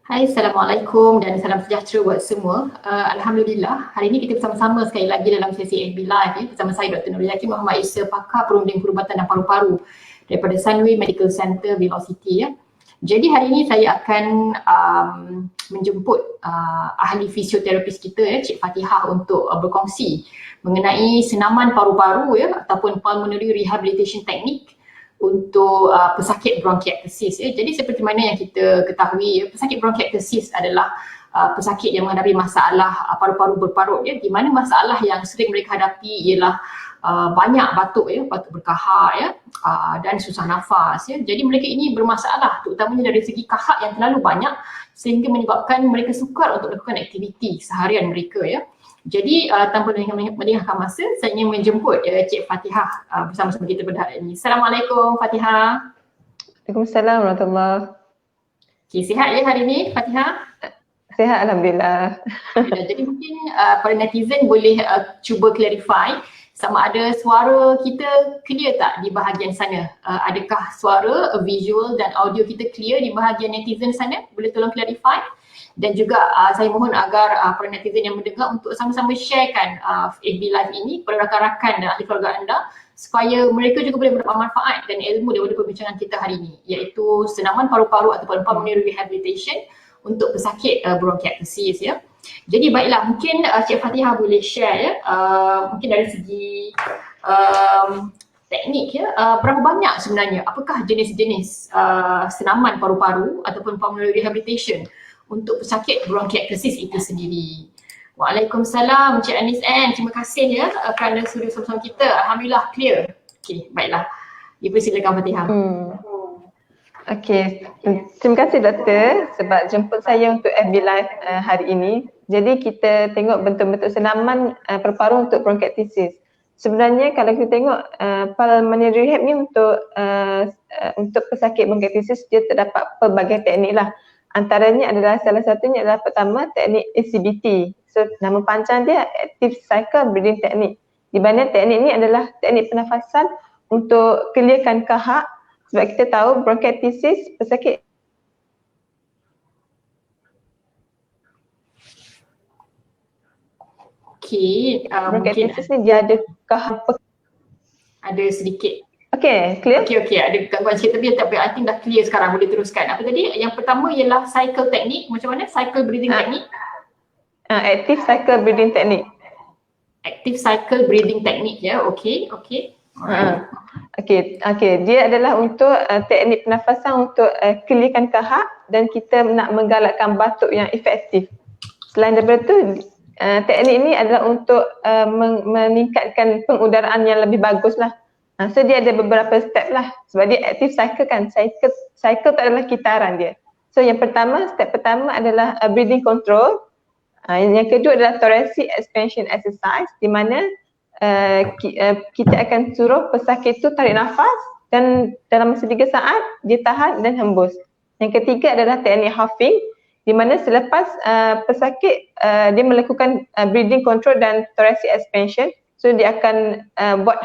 Hai, Assalamualaikum dan salam sejahtera buat semua. Alhamdulillah, hari ini kita bersama-sama sekali lagi dalam sesi FB Live bersama saya Dr. Nur Yaqin Muhammad Isa, pakar perunding perubatan dan paru-paru daripada Sunway Medical Center Velocity ya. Jadi hari ini saya akan menjemput ahli fisioterapis kita Cik Fatihah untuk berkongsi mengenai senaman paru-paru ataupun pulmonary rehabilitation technique untuk pesakit bronkiektasis ya. Jadi seperti mana yang kita ketahui pesakit bronkiektasis adalah pesakit yang menghadapi masalah paru-paru berparut ya, di mana masalah yang sering mereka hadapi ialah banyak batuk batuk berkahak dan susah nafas ya. Jadi mereka ini bermasalah terutamanya dari segi kahak yang terlalu banyak sehingga menyebabkan mereka sukar untuk melakukan aktiviti seharian mereka ya. Jadi tanpa melengahkan masa, saya ingin menjemput Cik Fatihah bersama-sama kita pada hari ini. Assalamualaikum Fatihah. Waalaikumsalam warahmatullahi. Okay, sihat ya hari ini Fatihah? Sihat Alhamdulillah. Jadi mungkin para netizen boleh cuba clarify sama ada suara kita clear tak di bahagian sana? Adakah suara, visual dan audio kita clear di bahagian netizen sana? Boleh tolong clarify? Dan juga saya mohon agar para netizen yang mendengar untuk sama-sama sharekan FB Live ini kepada rakan-rakan dan ahli keluarga anda supaya mereka juga boleh mendapat manfaat dan ilmu daripada perbincangan kita hari ini, iaitu senaman paru-paru ataupun pulmonary rehabilitation untuk pesakit bronkiektasis ya. Jadi baiklah, mungkin Cik Fatihah boleh share mungkin dari segi teknik berapa banyak sebenarnya, apakah jenis-jenis senaman paru-paru ataupun pulmonary rehabilitation untuk pesakit bronkiektasis itu sendiri. Waalaikumsalam Encik Anis N. Terima kasih kerana sudah bersama kita. Alhamdulillah clear. Okey, baiklah. Dipersilakan Fatihah. Okey, terima kasih doktor sebab jemput saya untuk FB Live hari ini. Jadi kita tengok bentuk-bentuk senaman paru-paru untuk bronkiektasis. Sebenarnya kalau kita tengok pulmonary rehab ni untuk pesakit bronkiektasis dia terdapat pelbagai teknik lah. Antaranya adalah salah satunya adalah pertama teknik ACBT. So nama panjang dia Active Cycle Breathing Technique. Di mana teknik ini adalah teknik pernafasan untuk clearkan kahak sebab kita tahu bronkiektasis pesakit bronkiektasis ni dia ada kahak ada sedikit. Okey, clear? Okey, ada gangguan sikit tapi tak apa, I think dah clear sekarang, boleh teruskan. Apa tadi? Yang pertama ialah cycle teknik, macam mana? Cycle breathing technique? Active Cycle Breathing Technique. Active Cycle Breathing Technique ya, okey. Okey, dia adalah untuk teknik pernafasan untuk clearkan kahak dan kita nak menggalakkan batuk yang efektif. Selain daripada tu, teknik ini adalah untuk meningkatkan pengudaraan yang lebih bagus lah. So dia ada beberapa step lah sebab dia active cycle kan, cycle tak adalah kitaran dia. So yang pertama, step pertama adalah breathing control. Yang kedua adalah thoracic expansion exercise di mana kita akan suruh pesakit tu tarik nafas dan dalam masa 3 saat dia tahan dan hembus. Yang ketiga adalah teknik huffing di mana selepas pesakit dia melakukan breathing control dan thoracic expansion, so dia akan buat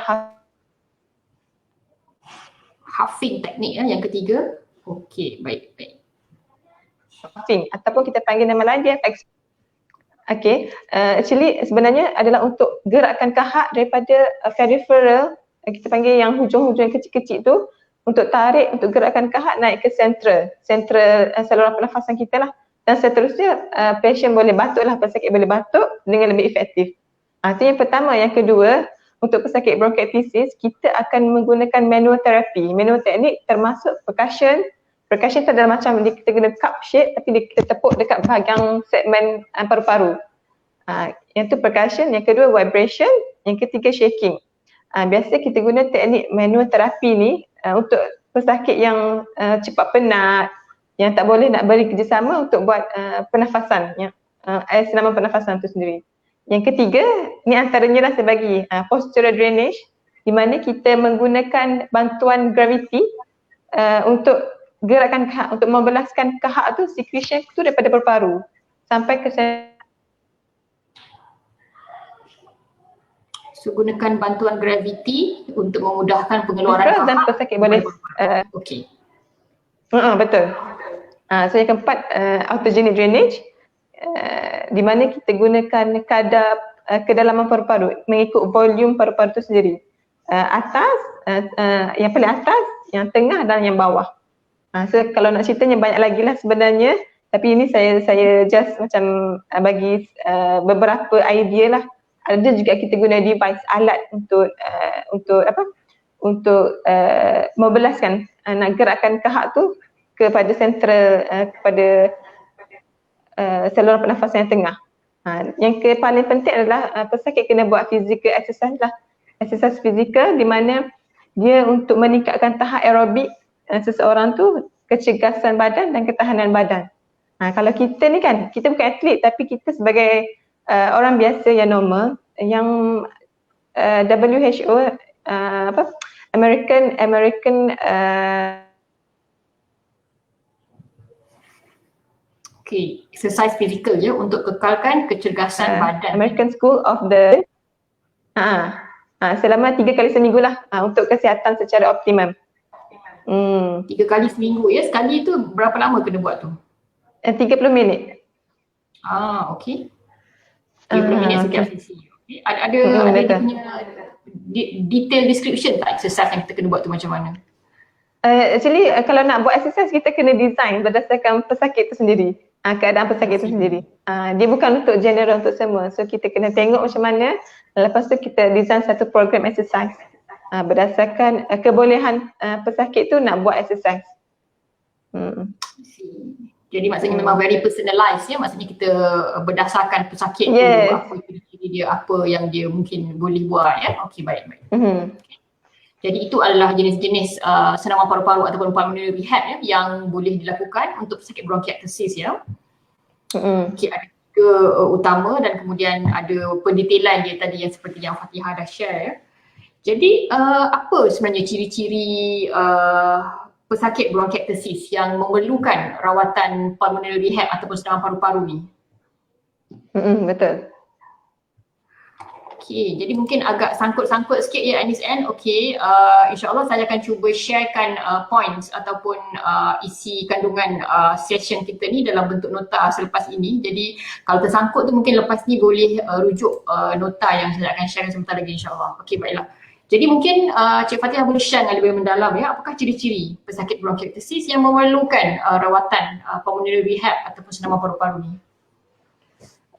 huffing teknik yang ketiga. Okey, baik. Huffing ataupun kita panggil nama lain dia actually sebenarnya adalah untuk gerakkan kahak daripada peripheral, kita panggil yang hujung-hujung yang kecil-kecil tu, untuk tarik, untuk gerakkan kahak naik ke central saluran pernafasan kita lah. Dan seterusnya pasien boleh batuk lah, pesakit boleh batuk dengan lebih efektif. Itu yang pertama. Yang kedua, untuk pesakit bronkiektasis kita akan menggunakan manual therapy. Manual teknik termasuk percussion. Percussion tu adalah macam kita guna cup shape tapi kita tepuk dekat bahagian segmen paru-paru. Yang tu percussion, yang kedua vibration, yang ketiga shaking. Biasa kita guna teknik manual terapi ni untuk pesakit yang cepat penat, yang tak boleh nak beri kerjasama untuk buat pernafasan, senaman pernafasan tu sendiri. Yang ketiga, ni antaranya lah saya bagi postural drainage di mana kita menggunakan bantuan gravity untuk gerakkan kahak, untuk membelaskan kahak tu, secretion tu daripada paru-paru sampai ke gunakan bantuan gravity untuk memudahkan pengeluaran kahak dan pesakit boleh okey. Betul. So yang keempat, autogenic drainage, di mana kita gunakan kadar kedalaman paru-paru mengikut volume paru-paru itu sendiri. Atas, yang paling atas, yang tengah dan yang bawah. So kalau nak ceritanya banyak lagi lah sebenarnya, tapi ini saya just macam bagi beberapa idea lah. Ada juga kita guna device, alat untuk membelaskan, nak gerakkan kahak tu kepada sentral, kepada saluran pernafasan yang tengah. Yang paling penting adalah pesakit kena buat physical exercise lah. Exercise fizikal di mana dia untuk meningkatkan tahap aerobik seseorang tu, kecergasan badan dan ketahanan badan. Kalau kita ni kan, kita bukan atlet tapi kita sebagai orang biasa yang normal, yang WHO, American exercise fizikal je untuk kekalkan kecergasan badan. American School of the selama 3 kali seminggu lah untuk kesihatan secara optimum. 3 kali seminggu ya. Sekali tu berapa lama kena buat tu? 30 minit. Okey. 30 minit setiap sesi. Okay. Ada dia punya detail description tak exercise yang kita kena buat tu macam mana? Actually kalau nak buat exercise kita kena design berdasarkan pesakit tu sendiri. Keadaan pesakit itu sendiri. Dia bukan untuk general, untuk semua. So kita kena tengok macam mana, lepas tu kita design satu program exercise berdasarkan kebolehan pesakit tu nak buat exercise. Jadi maksudnya memang very personalized ya, maksudnya kita berdasarkan pesakit tu, apa ciri dia, apa yang dia mungkin boleh buat ya. Okey, baik. Jadi itu adalah jenis-jenis senaman paru-paru ataupun pulmonary rehab ya, yang boleh dilakukan untuk pesakit bronkiektasis ya. Okey, ada 3 utama dan kemudian ada pendetailan dia tadi yang seperti yang Fatihah dah share ya. Jadi apa sebenarnya ciri-ciri pesakit bronkiektasis yang memerlukan rawatan pulmonary rehab ataupun senaman paru-paru ni? Betul. Okey, jadi mungkin agak sangkut-sangkut sikit ya Anis N. Okey, insyaAllah saya akan cuba sharekan points ataupun isi kandungan session kita ni dalam bentuk nota selepas ini. Jadi kalau tersangkut tu mungkin lepas ni boleh rujuk nota yang saya akan share sebentar lagi insyaAllah. Okey, baiklah. Jadi mungkin Cik Fatihah boleh share dengan lebih mendalam ya, apakah ciri-ciri pesakit bronkiektasis yang memerlukan rawatan pulmonary rehab ataupun senaman paru-paru ni?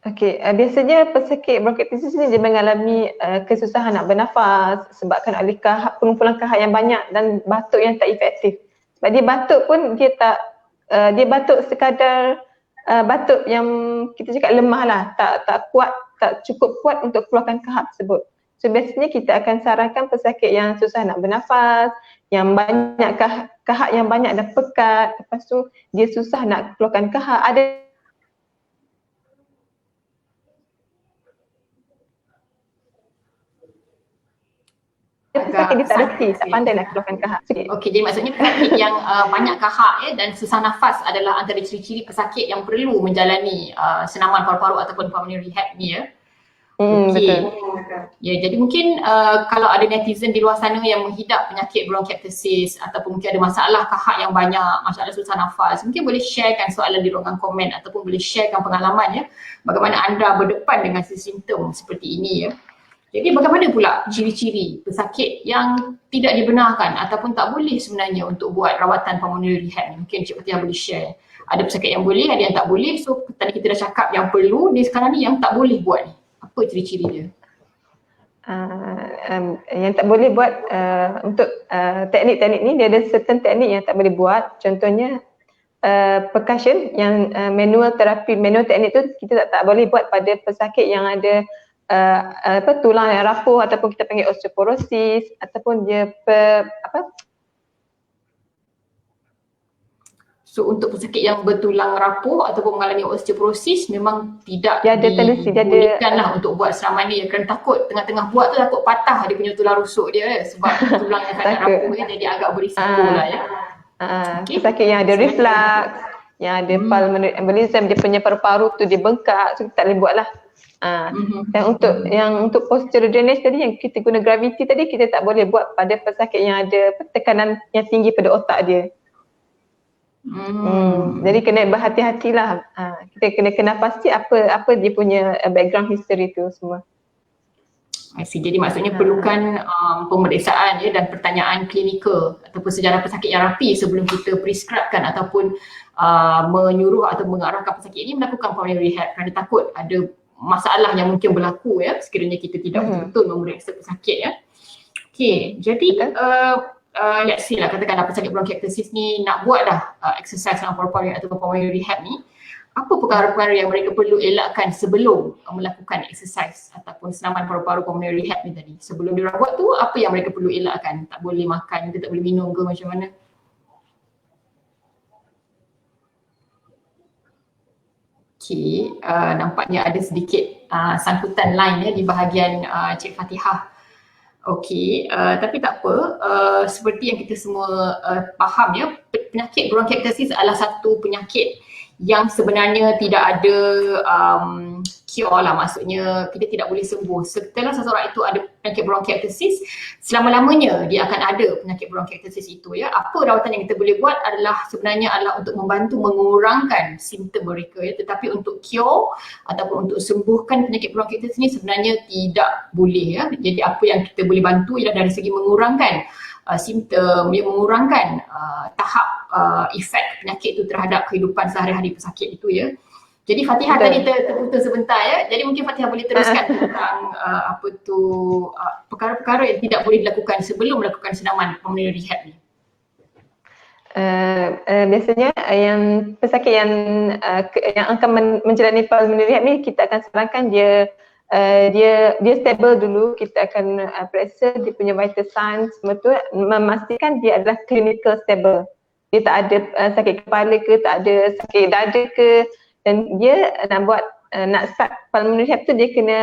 Okey, biasanya pesakit bronkiektasis ni dia mengalami kesusahan nak bernafas sebabkan oleh pengumpulan kahak yang banyak dan batuk yang tak efektif. Sebab dia batuk pun dia batuk sekadar batuk yang kita cakap lemah lah, tak kuat, tak cukup kuat untuk keluarkan kahak tersebut. So biasanya kita akan sarankan pesakit yang susah nak bernafas, yang banyak kahak yang banyak dan pekat, lepas tu dia susah nak keluarkan kahak, ada pesakit dia tak reti, tak pandai nak keluarkan kahak. Okey, jadi maksudnya pesakit yang banyak kahak ya dan susah nafas adalah antara ciri-ciri pesakit yang perlu menjalani senaman paru-paru ataupun pulmonary rehab ni ya. Betul. Ya, jadi mungkin kalau ada netizen di luar sana yang menghidap penyakit bronkiektasis ataupun mungkin ada masalah kahak yang banyak, masalah susah nafas, mungkin boleh sharekan soalan di ruangan komen ataupun boleh sharekan pengalaman ya, bagaimana anda berdepan dengan simptom seperti ini ya. Jadi bagaimana pula ciri-ciri pesakit yang tidak dibenarkan ataupun tak boleh sebenarnya untuk buat rawatan pulmonary rehab ni? Mungkin Cik Fatihah boleh share. Ada pesakit yang boleh, ada yang tak boleh. So tadi kita dah cakap yang perlu, ni sekarang ni yang tak boleh buat ni. Apa ciri-ciri dia? Yang tak boleh buat untuk teknik-teknik ni, dia ada certain teknik yang tak boleh buat. Contohnya percussion yang manual terapi, manual teknik tu kita tak boleh buat pada pesakit yang ada tulang yang rapuh ataupun kita panggil osteoporosis ataupun dia So untuk pesakit yang bertulang rapuh ataupun mengalami osteoporosis memang tidak dia ada tendensi, dia dibolehkanlah untuk buat senaman ni, kerana takut tengah-tengah buat tu takut patah dia punya tulang rusuk dia sebab tulang yang sangat rapuh ya, jadi agak berisiko lah ya. Pesakit yang ada reflux, yang ada pulmonary embolism, dia punya paru-paru tu dia bengkak, so kita tak boleh buat lah. Dan untuk posterior drainage tadi yang kita guna gravity tadi, kita tak boleh buat pada pesakit yang ada tekanan yang tinggi pada otak dia. Jadi kena berhati-hatilah. Kita kena pasti apa dia punya background history tu semua. I see. Jadi maksudnya perlukan pemeriksaan ya dan pertanyaan klinikal ataupun sejarah pesakit yang rapi sebelum kita prescribekan ataupun menyuruh atau mengarahkan pesakit ini melakukan pulmonary rehab kerana takut ada masalah yang mungkin berlaku ya sekiranya kita tidak betul-betul memeriksa pesakit ya. Okay, jadi let's say lah katakanlah pesakit bronkiectasis ni nak buat dah exercise dengan paru-paru atau pulmonary rehab ni, apa perkara-perkara yang mereka perlu elakkan sebelum melakukan exercise ataupun senaman paru-paru pulmonary rehab ni tadi? Sebelum diorang buat tu, apa yang mereka perlu elakkan? Tak boleh makan ke, tak boleh minum ke, macam mana? Okay, nampaknya ada sedikit sangkutan line ya di bahagian Cik Fatihah. Okey, tapi tak apa, seperti yang kita semua faham ya, penyakit bronkiectasis adalah satu penyakit yang sebenarnya tidak ada cure lah, maksudnya kita tidak boleh sembuh. Setelah seseorang itu ada penyakit bronkiectasis, selama-lamanya dia akan ada penyakit bronkiectasis itu ya. Apa rawatan yang kita boleh buat sebenarnya adalah untuk membantu mengurangkan simptom mereka ya, tetapi untuk cure ataupun untuk sembuhkan penyakit bronkiectasis ini sebenarnya tidak boleh ya. Jadi apa yang kita boleh bantu ialah dari segi mengurangkan simptom, yang mengurangkan tahap efek penyakit itu terhadap kehidupan sehari-hari pesakit itu ya. Jadi Fatihah tadi terputus sebentar ya. Jadi mungkin Fatihah boleh teruskan tentang perkara-perkara yang tidak boleh dilakukan sebelum melakukan senaman pulmonary rehab ni. Biasanya yang pesakit yang akan menjalani pulmonary rehab ni, kita akan sarankan dia stable dulu. Kita akan periksa dia punya vital signs semua tu, memastikan dia adalah clinical stable. Dia tak ada sakit kepala ke, tak ada sakit dada ke, dan dia nak start pulmonary rehab tu dia kena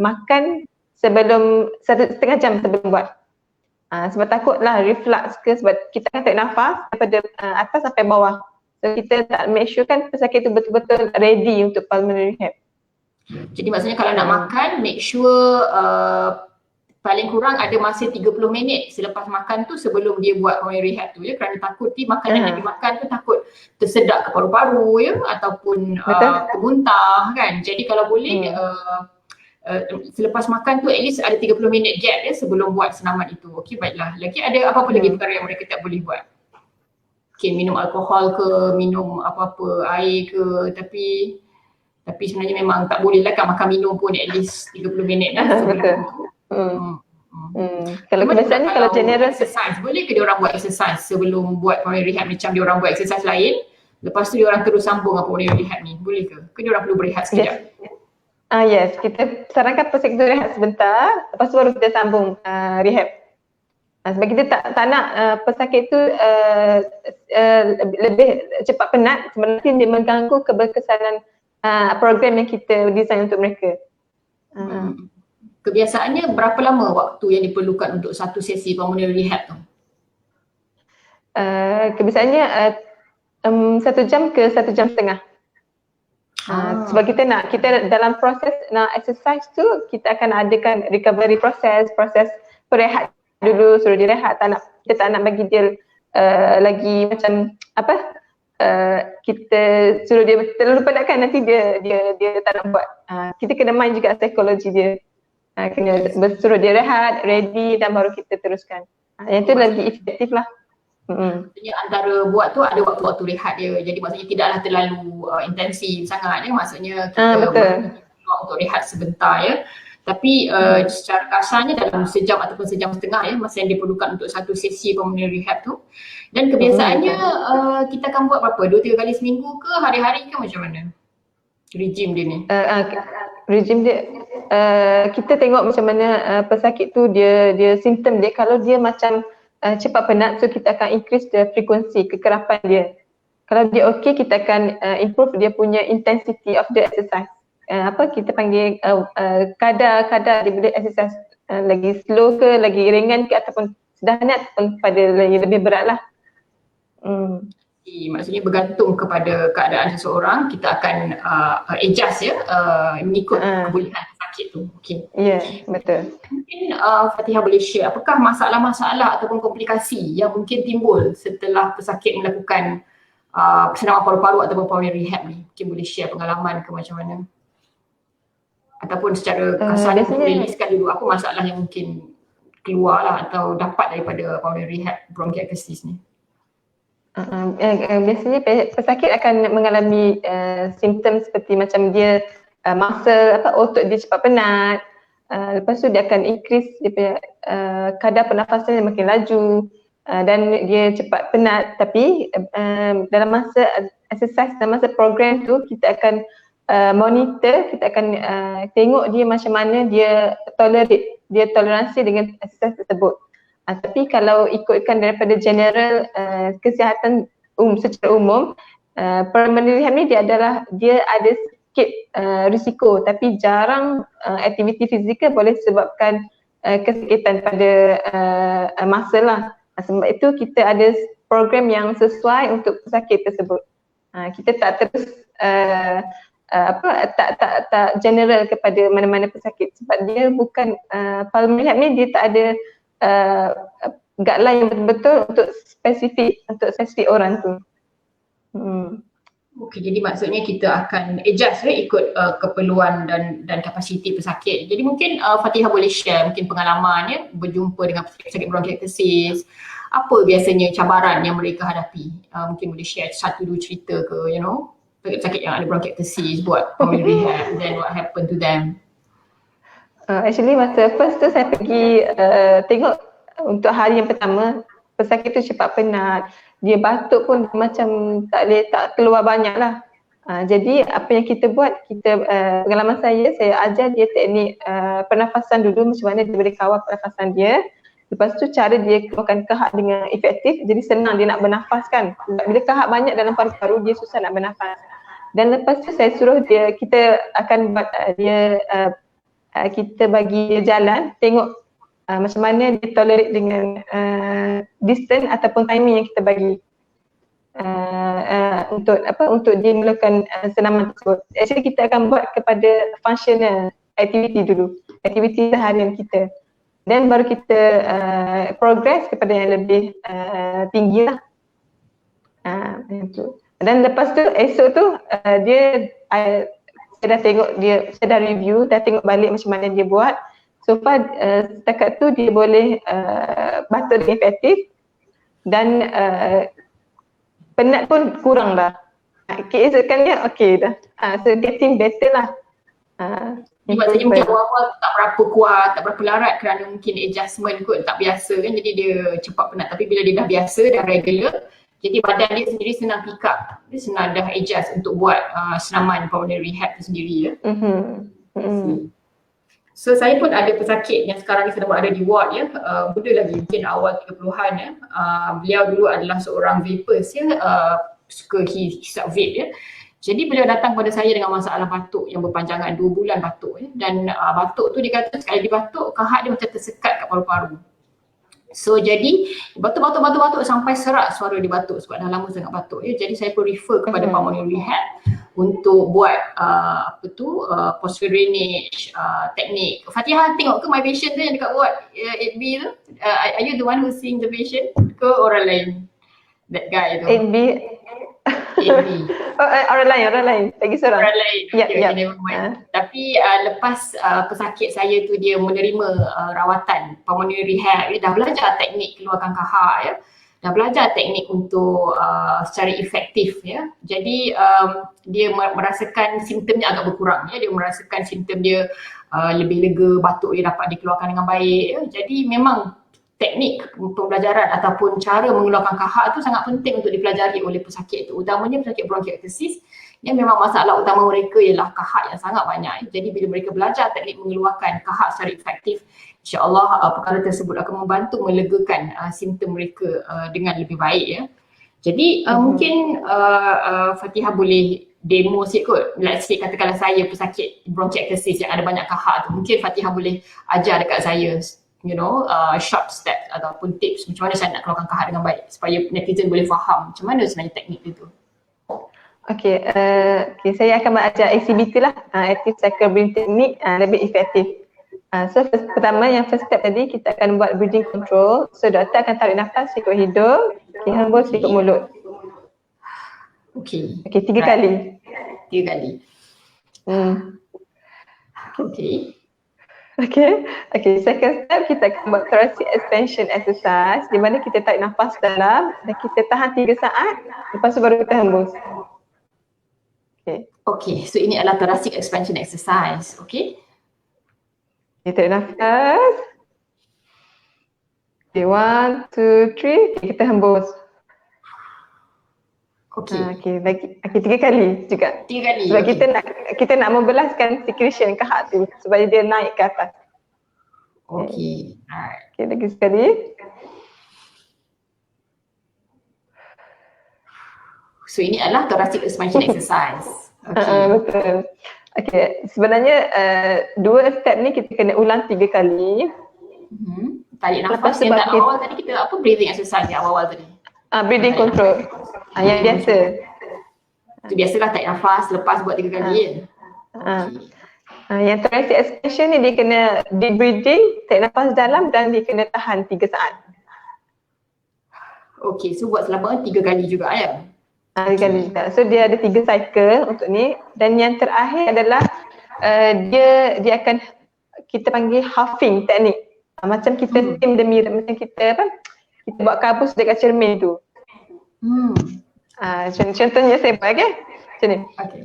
makan sebelum 1.5 jam sebelum buat. Sebab takutlah reflux ke, sebab kita akan tarik nafas daripada atas sampai bawah. So kita tak make sure kan pesakit tu betul-betul ready untuk pulmonary rehab. Jadi maksudnya kalau nak makan, make sure paling kurang ada masa 30 minit selepas makan tu sebelum dia buat pulmonary rehab tu ya, kerana takut makanan yang dimakan tu takut tersedak ke paru-paru ya, ataupun termuntah kan. Jadi kalau boleh selepas makan tu at least ada 30 minit gap ya sebelum buat senaman itu. Okey, baiklah. Lagi ada apa-apa lagi perkara yang mereka tak boleh buat? Okey, minum alkohol ke, minum apa-apa air ke, tapi sebenarnya memang tak boleh lah kan makan minum pun at least 30 minit dah sebelum Kalau kebiasaan ni, kalau general exercise, boleh ke diorang buat exercise sebelum buat pulmonary rehab macam diorang buat exercise lain, lepas tu diorang terus sambung dengan pulmonary rehab ni, boleh ke? Ke diorang perlu berehat sekejap? Yes, kita sarankan pesakit tu rehat sebentar, lepas tu baru kita sambung rehab. Sebab kita tak nak pesakit tu lebih cepat penat, sebenarnya dia mengganggu keberkesanan program yang kita design untuk mereka. Kebiasaannya berapa lama waktu yang diperlukan untuk satu sesi pulmonary rehab tu? Kebiasaannya 1 jam ke 1.5 jam. Sebab kita dalam proses nak exercise tu, kita akan adakan recovery proses berehat dulu, suruh dia rehat. Kita tak nak bagi dia lagi macam kita suruh dia terlalu penat kan, nanti dia tak nak buat. Kita kena main juga psikologi dia. Kena suruh dia rehat, ready, dan baru kita teruskan. Yang tu lagi efektif lah. Maksudnya antara buat tu ada waktu-waktu rehat dia. Jadi maksudnya tidaklah terlalu intensif sangat ya. Maksudnya kita untuk rehat sebentar ya. Tapi secara kasarnya dalam sejam ataupun sejam setengah ya masa yang diperlukan untuk satu sesi pulmonary rehab tu. Dan kebiasaannya kita akan buat berapa? 2-3 kali seminggu ke, hari-hari ke, macam mana regime dia ni? Regime dia kita tengok macam mana pesakit tu dia simptom dia. Kalau dia macam cepat penat, so kita akan increase the frequency, kekerapan dia. Kalau dia okey, kita akan improve dia punya intensity of the exercise. Kita panggil kadar dia boleh exercise lagi slow ke, lagi ringan ke, ataupun sedahannya ataupun pada lebih berat lah. Maksudnya bergantung kepada keadaan seseorang, kita akan adjust ya, mengikut kebolehan sakit tu. Okay. Ya, betul. Mungkin Fatihah boleh share apakah masalah-masalah ataupun komplikasi yang mungkin timbul setelah pesakit melakukan senaman paru-paru ataupun pulmonary rehab ni? Mungkin boleh share pengalaman ke macam mana? Ataupun secara kasar boleh listkan dulu apa masalah yang mungkin keluar lah atau dapat daripada pulmonary rehab bronchiectasis ni. Biasanya pesakit akan mengalami simptom seperti macam dia masa otot dia cepat penat, lepas tu dia akan increase dia punya kadar pernafasan yang makin laju, dan dia cepat penat. Tapi dalam masa exercise, dalam masa program tu kita akan monitor, kita akan tengok dia macam mana dia toleransi dengan exercise tersebut. Tapi kalau ikutkan daripada general kesihatan secara umum, pulmonary rehab ni dia ada sikit risiko, tapi jarang aktiviti fizikal boleh sebabkan kesakitan pada masa lah. Sebab itu kita ada program yang sesuai untuk pesakit tersebut. Kita tak terus tak general kepada mana-mana pesakit, sebab dia bukan pulmonary rehab ni dia tak ada guideline yang betul-betul untuk spesifik orang tu. Okey, jadi maksudnya kita akan adjust ikut keperluan dan kapasiti pesakit. Jadi mungkin Fatihah boleh share mungkin pengalaman berjumpa dengan pesakit bronchiectasis. Apa biasanya cabaran yang mereka hadapi? Mungkin boleh share satu dua cerita ke, pesakit yang ada bronchiectasis buat pulmonary rehab, then what happened to them? Actually masa first tu saya pergi tengok untuk hari yang pertama, pesakit tu cepat penat, dia batuk pun macam tak keluar banyak lah. Jadi apa yang kita buat, pengalaman saya ajar dia teknik pernafasan dulu, macam mana dia boleh kawal pernafasan dia. Lepas tu cara dia keluarkan kahak dengan efektif, jadi senang dia nak bernafas kan. Bila kahak banyak dalam paru-paru, dia susah nak bernafas. Dan lepas tu saya suruh dia, kita akan buat kita bagi dia jalan, tengok macam mana dia tolerate dengan distance ataupun timing yang kita bagi untuk dia melakukan senaman tersebut. Actually kita akan buat kepada functional activity dulu, aktiviti seharian kita, dan baru kita progress kepada yang lebih tinggi lah. Dan lepas tu esok tu saya dah tengok dia, saya dah review, dah tengok balik macam mana dia buat. So far setakat tu dia boleh batuk dengan efektif dan penat pun kurang dah. Keesokan dia okey dah. So getting better lah. Maksudnya mungkin awal-awal tak berapa kuat, tak berapa larat kerana mungkin adjustment kot tak biasa kan, jadi dia cepat penat. Tapi bila dia dah biasa, dah regular, jadi badan dia sendiri senang pick up, dia senang dah adjust untuk buat senaman pulmonary rehab tu sendiri ya. So saya pun ada pesakit yang sekarang ni sedang berada di ward ya, muda lagi, mungkin awal 30-an ya. Beliau dulu adalah seorang vapers ya, suka hisap vape ya. Jadi beliau datang pada saya dengan masalah batuk yang berpanjangan 2 bulan batuk ya. Dan batuk tu dia kata sekali dia batuk, kahak dia macam tersekat kat paru-paru. So jadi batuk sampai serak suara dia batuk sebab dah lama sangat batuk ya. Jadi saya pun refer kepada pulmonary rehab untuk buat posture drainage teknik. Fatihah tengok ke my patient tu yang dekat buat 8B tu? Are you the one who seeing the patient ke orang lain? That guy tu. 8B. 8B. Orang lain. Lagi seorang. Orang lain. Ya. Tapi lepas pesakit saya tu dia menerima rawatan pulmonary rehab, dia dah belajar teknik keluarkan kahak ya. Dah belajar teknik untuk secara efektif ya. Jadi dia merasakan simptomnya agak berkurang ya. Dia merasakan simptom dia lebih lega, batuk dia dapat dikeluarkan dengan baik ya. Jadi memang teknik pembelajaran ataupun cara mengeluarkan kahak tu sangat penting untuk dipelajari oleh pesakit tu, utamanya pesakit bronchiectasis yang memang masalah utama mereka ialah kahak yang sangat banyak. Jadi bila mereka belajar teknik mengeluarkan kahak secara efektif, insya-Allah perkara tersebut akan membantu melegakan simptom mereka dengan lebih baik ya. Jadi mungkin Fatihah boleh demo sikit kot. Let's say katakanlah saya pesakit bronchiectasis yang ada banyak kahak tu, mungkin Fatihah boleh ajar dekat saya short steps ataupun tips macam mana saya nak keluarkan kahak dengan baik supaya netizen boleh faham macam mana sebenarnya teknik itu. Okay, saya akan mengajar ACBT lah, Active Cycle Breathing Technique lebih efektif. So pertama yang first step tadi kita akan buat breathing control. So doktor akan tarik nafas ikut hidung, hembus ikut mulut. Okey. Okey, 3 kali. 3 kali. Okey. Okay, second step kita akan buat thoracic expansion exercise di mana kita tarik nafas dalam dan kita tahan 3 saat, lepas tu baru kita hembus. Okey, so ini adalah thoracic expansion exercise. Okey. Kita tarik nafas. Okay, 1, 2, 3, kita hembus. Okey. Okay, 3 kali juga. 3 kali. Sebab Okay. kita nak membelaskan secretion kahak tu supaya dia naik ke atas. Okey. Alright. Okay, lagi sekali. So ini adalah thoracic expansion exercise. Okey. Betul. Okay, sebenarnya 2 step ni kita kena ulang 3 kali. Tarik Lepas nafas tu yang bangkit. awal tadi kita apa breathing exercise yang awal tadi. Breathing control. Yang biasa. Itu biasalah tarik nafas lepas buat 3 kali kan. Yang thoracic expansion ni dia kena deep breathing, tarik nafas dalam dan dia kena tahan 3 saat. Okey, so buat selama 3 kali juga ya. 3 kali juga. So dia ada 3 cycle untuk ni dan yang terakhir adalah dia akan kita panggil huffing teknik. Macam kita steam the mirror, macam kita kita buat kabus dekat cermin tu. Contohnya saya buat macam ni. Okey.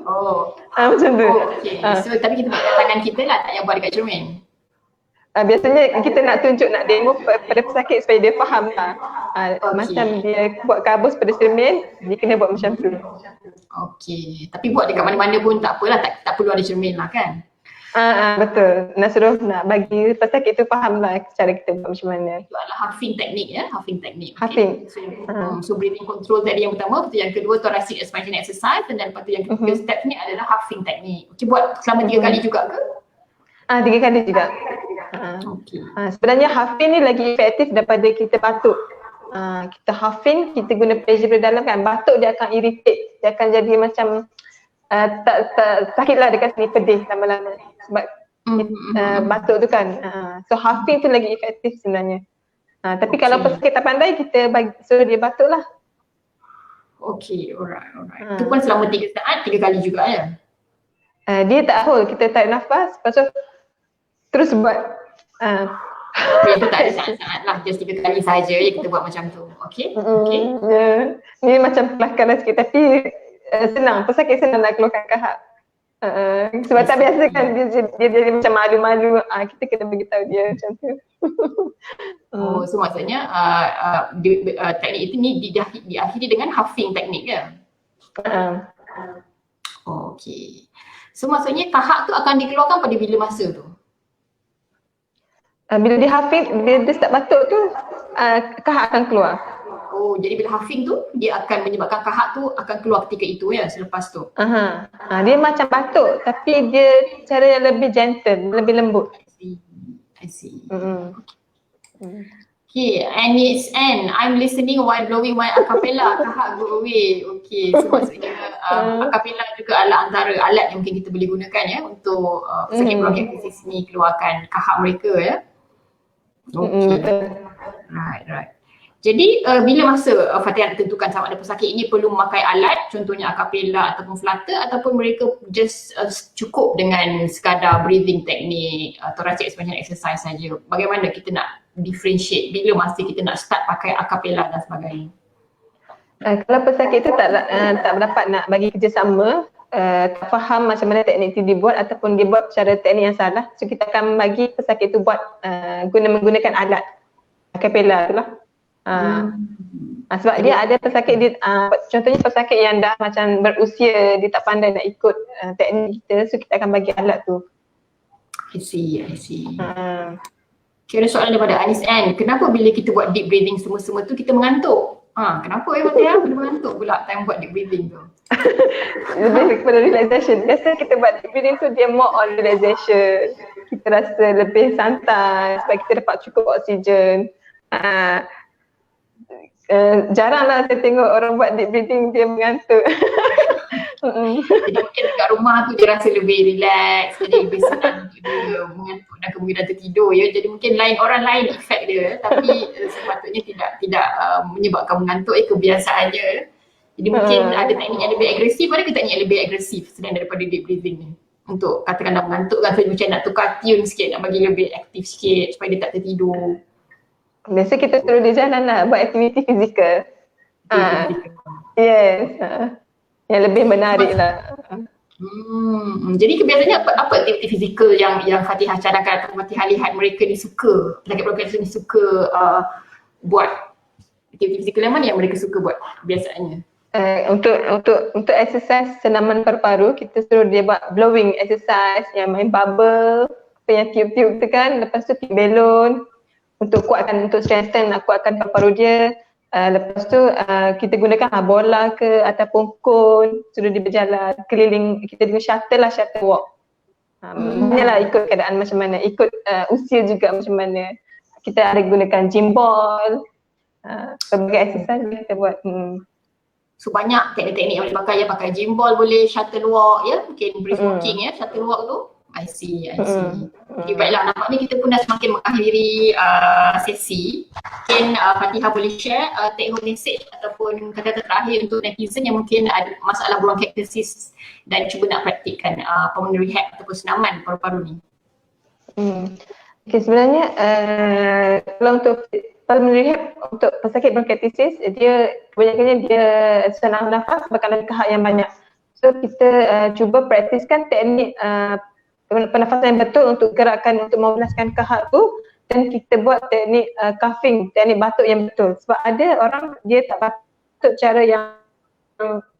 Oh. Macam tu. Okey. So tapi kita buat kat tangan kita lah, tak yang buat dekat cermin. Biasanya kita nak tunjuk, nak demo pada pesakit supaya dia faham lah. Macam dia buat kabus pada cermin, dia kena buat macam tu. Okey. Tapi buat dekat mana-mana pun tak apalah, tak perlu ada cermin lah kan. Betul. Nak bagi pesakit tu faham lah cara kita buat macam mana. Itu adalah huffing teknik ya, huffing teknik. Huffing. So breathing control tadi yang pertama, betul yang kedua thoracic expansion exercise dan lepas tu yang ketiga step ni adalah huffing teknik. Okey, buat selama 3 kali juga ke? 3 kali juga. Okey. Sebenarnya huffing ni lagi efektif daripada kita batuk. Kita huffing, kita guna pressure dari dalam kan, batuk dia akan irritate, dia akan jadi macam tak sakitlah dekat sini, pedih lama-lama sebab batuk tu kan. So huffing tu lagi efektif sebenarnya. Tapi kalau pesakit tak pandai, kita suruh dia batuk lah. Okey, alright. Itu pun selama 3 saat, 3 kali juga ya? Dia tak hold, kita tarik nafas, lepas tu terus buat. Itu tak ada sangat-sangat lah, just 3 kali saja ya kita buat macam tu. Okey? Ni macam kelakar sikit tapi senang, pesakit senang nak keluarkan kahak. Sebab tak biasa kan, dia jadi macam malu-malu, kita kena beritahu dia macam tu. So maksudnya teknik itu ni diakhiri dengan huffing teknik ke? Okey. So maksudnya kahak tu akan dikeluarkan pada bila masa tu? Bila dia huffing, dia start batuk tu, kahak akan keluar. Oh, jadi bila huffing tu dia akan menyebabkan kahak tu akan keluar ketika itu ya, selepas tu. Dia macam batuk tapi dia cara yang lebih gentle, lebih lembut. I see. Okay, and it's N. I'm listening while blowing my acapella. Kahak go away. Okay, so maksudnya acapella juga adalah antara alat yang mungkin kita boleh gunakan ya untuk pesakit bronkiolitis ni keluarkan kahak mereka ya. Okay. Right. Jadi bila masa Fatihah tentukan sama ada pesakit ini perlu memakai alat, contohnya acapella ataupun flutter, ataupun mereka just cukup dengan sekadar breathing teknik, thoracic expansion exercise saja. Bagaimana kita nak differentiate bila masa kita nak start pakai acapella dan sebagainya? Kalau pesakit tu tak dapat nak bagi kerjasama, tak faham macam mana teknik tu dibuat ataupun dia buat cara teknik yang salah, so kita akan bagi pesakit tu buat menggunakan alat acapella tu lah. Sebab dia ada pesakit contohnya pesakit yang dah macam berusia, dia tak pandai nak ikut teknik kita, so kita akan bagi alat tu. I see. Kira soalan daripada Anis N, kenapa bila kita buat deep breathing semua-semua tu kita mengantuk? Kenapa Fatihah bila mengantuk pula time buat deep breathing tu? Lebih kepada relaxation. Biasa kita buat deep breathing tu dia more on relaxation. Kita rasa lebih santai sebab kita dapat cukup oksigen. Jaranglah saya tengok orang buat deep breathing dia mengantuk. Jadi mungkin dekat rumah tu dia rasa lebih relax, jadi lebih senang untuk dia mengantuk dan kemudian tertidur ya. Jadi mungkin orang lain efek dia, tapi sepatutnya tidak menyebabkan mengantuk kebiasaannya. Jadi mungkin ada teknik yang lebih agresif, ada ke teknik yang lebih agresif selain daripada deep breathing ni. Untuk katakan dah mengantuk kan, macam nak tukar tune sikit, nak bagi lebih aktif sikit supaya dia tak tertidur. Biasa kita suruh dia jalan lah, buat aktiviti fizikal. Yes. Yang lebih menarik lah. Jadi kebiasaannya apa aktiviti fizikal yang Fatihah cadangkan atau Fatihah lihat mereka ni suka, pelakon bronkiolitis ni suka buat? Aktiviti fizikal yang mana yang mereka suka buat biasanya? Untuk exercise senaman paru-paru, kita suruh dia buat blowing exercise, yang main bubble, yang tiup-tiup tu kan, lepas tu tiup belon untuk strengthen, kuatkan paru-paru dia. Lepas tu kita gunakan bola ke ataupun cone, suruh dia berjalan keliling, kita dengan shuttle walk. Banyak ikut keadaan macam mana, ikut usia juga macam mana. Kita ada gunakan gym ball, berbagai exercise kita buat. So banyak teknik-teknik yang boleh pakai gym ball boleh, shuttle walk ya, mungkin brisk walking ya, shuttle walk tu. I see. Okay, baiklah, nampaknya kita pun dah semakin mengakhiri sesi. Mungkin Fatihah boleh share take home message ataupun kata-kata terakhir untuk netizen yang mungkin ada masalah bronkiolitis dan cuba nak praktikkan pulmonary rehab ataupun senaman paru-paru ni. Okay, sebenarnya kalau untuk pulmonary rehab untuk pesakit bronkiolitis, dia kebanyakannya dia senang nafas bahkan ada kahak yang banyak. So kita cuba praktiskan teknik pernafasan yang betul untuk gerakkan, untuk memulaskan kahak tu, dan kita buat teknik coughing, teknik batuk yang betul. Sebab ada orang dia tak batuk cara yang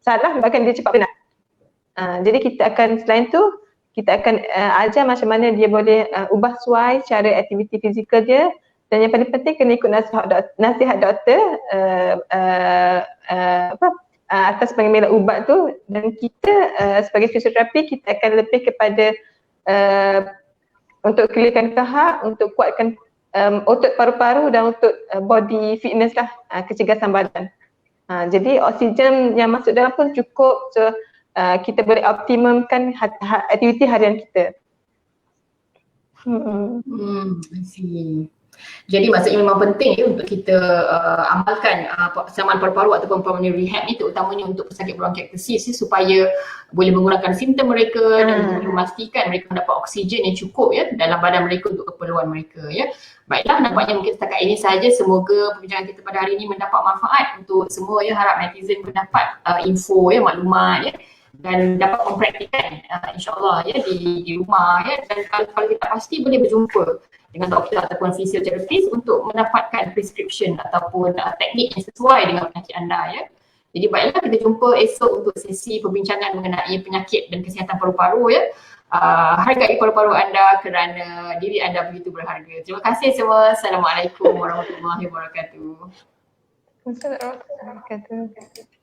salah, bahkan dia cepat penat. Jadi kita akan, selain tu kita akan ajar macam mana dia boleh ubah suai cara aktiviti fizikal dia, dan yang paling penting kena ikut nasihat doktor atas pengambilan ubat tu. Dan kita sebagai fisioterapi, kita akan lebih kepada untuk clearkan kahak, untuk kuatkan otot paru-paru dan untuk body fitness lah, kecergasan badan. Jadi oksigen yang masuk dalam pun cukup, so kita boleh optimumkan aktiviti harian kita. I see. Jadi maksudnya memang penting untuk kita amalkan senaman paru-paru ataupun pulmonary rehab ni, terutamanya untuk pesakit bronkiolitis supaya boleh mengurangkan simptom mereka dan memastikan mereka mendapat oksigen yang cukup ya dalam badan mereka untuk keperluan mereka ya. Baiklah, nampaknya mungkin setakat ini sahaja. Semoga perbincangan kita pada hari ini mendapat manfaat untuk semua ya. Harap netizen mendapat info ya, maklumat ya, dan dapat mempraktikkan insyaAllah ya di rumah ya. Dan kalau kita pasti boleh berjumpa dengan doktor ataupun fisioterapis untuk mendapatkan prescription ataupun teknik yang sesuai dengan penyakit anda ya. Jadi baiklah, kita jumpa esok untuk sesi perbincangan mengenai penyakit dan kesihatan paru-paru ya. Hargai paru-paru anda kerana diri anda begitu berharga. Terima kasih semua. Assalamualaikum warahmatullahi wabarakatuh. Assalamualaikum warahmatullahi wabarakatuh.